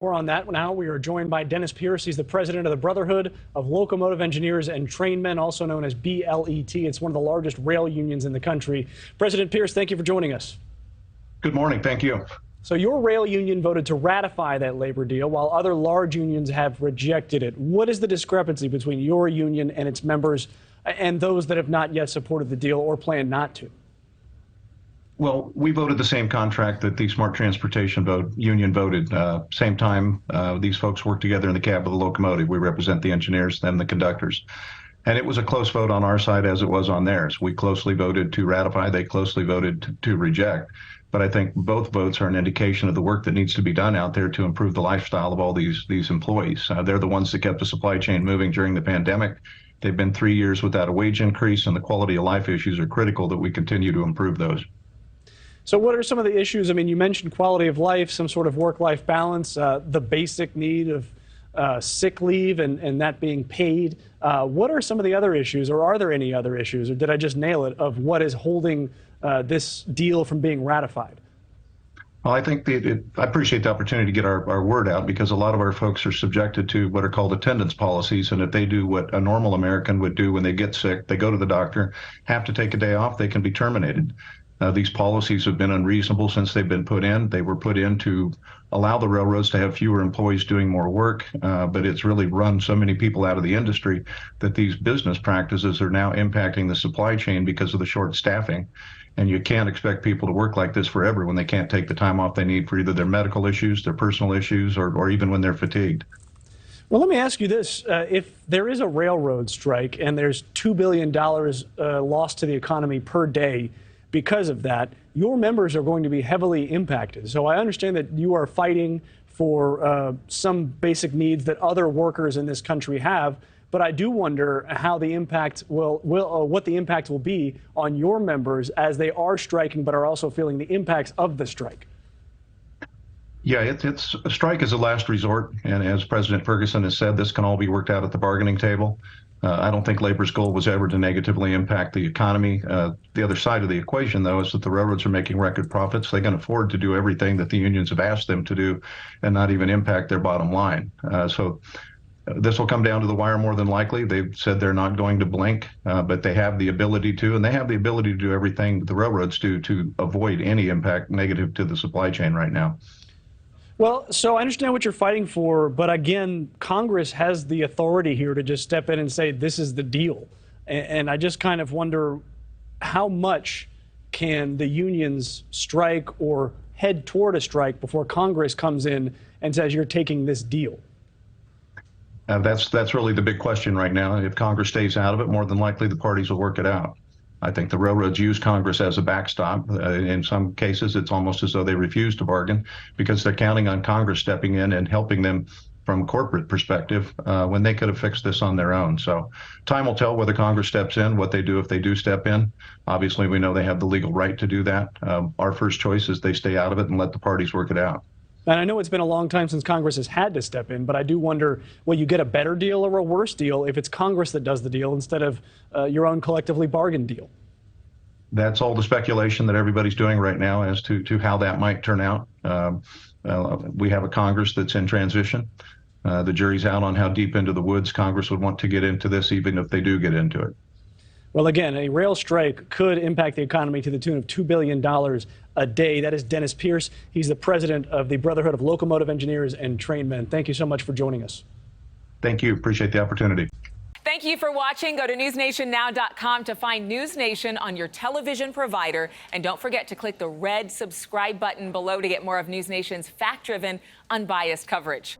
More on that now. We are joined by Dennis Pierce. He's the president of the Brotherhood of Locomotive Engineers and Trainmen, also known as BLET. It's one of the largest rail unions in the country. President Pierce, thank you for joining us. Good morning. Thank you. So your rail union voted to ratify that labor deal while other large unions have rejected it. What is the discrepancy between your union and its members and those that have not yet supported the deal or plan not to? Well, we voted the same contract that the Smart Transportation Union voted. Same time, these folks work together in the cab of the locomotive. We represent the engineers, them the conductors. And it was a close vote on our side as it was on theirs. We closely voted to ratify. They closely voted to reject. But I think both votes are an indication of the work that needs to be done out there to improve the lifestyle of all these employees. They're the ones that kept the supply chain moving during the pandemic. They've been 3 years without a wage increase, and the quality of life issues are critical that we continue to improve those. So what are some of the issues? I mean, you mentioned quality of life, some sort of work-life balance, the basic need of sick leave and that being paid. What are some of the other issues, or are there any other issues, or did I just nail it, of what is holding this deal from being ratified? Well, I think I appreciate the opportunity to get our word out, because a lot of our folks are subjected to what are called attendance policies. And if they do what a normal American would do when they get sick, they go to the doctor, have to take a day off, they can be terminated. These policies have been unreasonable since they've been put in. They were put in to allow the railroads to have fewer employees doing more work, but it's really run so many people out of the industry that these business practices are now impacting the supply chain because of the short staffing. And you can't expect people to work like this forever when they can't take the time off they need for either their medical issues, their personal issues, or even when they're fatigued. Well, let me ask you this. If there is a railroad strike and there's $2 billion lost to the economy per day because of that, your members are going to be heavily impacted. So I understand that you are fighting for some basic needs that other workers in this country have, but I do wonder how the impact what the impact will be on your members as they are striking but are also feeling the impacts of the strike. Yeah, it's a strike is a last resort, and as President Ferguson has said, this can all be worked out at the bargaining table. I don't think labor's goal was ever to negatively impact the economy. The other side of the equation, though, is that the railroads are making record profits. They can afford to do everything that the unions have asked them to do and not even impact their bottom line. So this will come down to the wire more than likely. They've said they're not going to blink, but they have the ability to, and they have the ability to do everything the railroads do to avoid any impact negative to the supply chain right now. Well, so I understand what you're fighting for, but again, Congress has the authority here to just step in and say, this is the deal. And I just kind of wonder, how much can the unions strike or head toward a strike before Congress comes in and says, you're taking this deal? That's really the big question right now. If Congress stays out of it, more than likely the parties will work it out. I think the railroads use Congress as a backstop. In some cases, it's almost as though they refuse to bargain because they're counting on Congress stepping in and helping them from a corporate perspective when they could have fixed this on their own. So time will tell whether Congress steps in, what they do if they do step in. Obviously, we know they have the legal right to do that. Our first choice is they stay out of it and let the parties work it out. And I know it's been a long time since Congress has had to step in, but I do wonder, will you get a better deal or a worse deal if it's Congress that does the deal instead of your own collectively bargained deal? That's all the speculation that everybody's doing right now as to how that might turn out. We have a Congress that's in transition. The jury's out on how deep into the woods Congress would want to get into this, even if they do get into it. Well, again, a rail strike could impact the economy to the tune of $2 billion a day. That is Dennis Pierce. He's the president of the Brotherhood of Locomotive Engineers and Trainmen. Thank you so much for joining us. Thank you. Appreciate the opportunity. Thank you for watching. Go to newsnationnow.com to find NewsNation on your television provider. And don't forget to click the red subscribe button below to get more of NewsNation's fact-driven, unbiased coverage.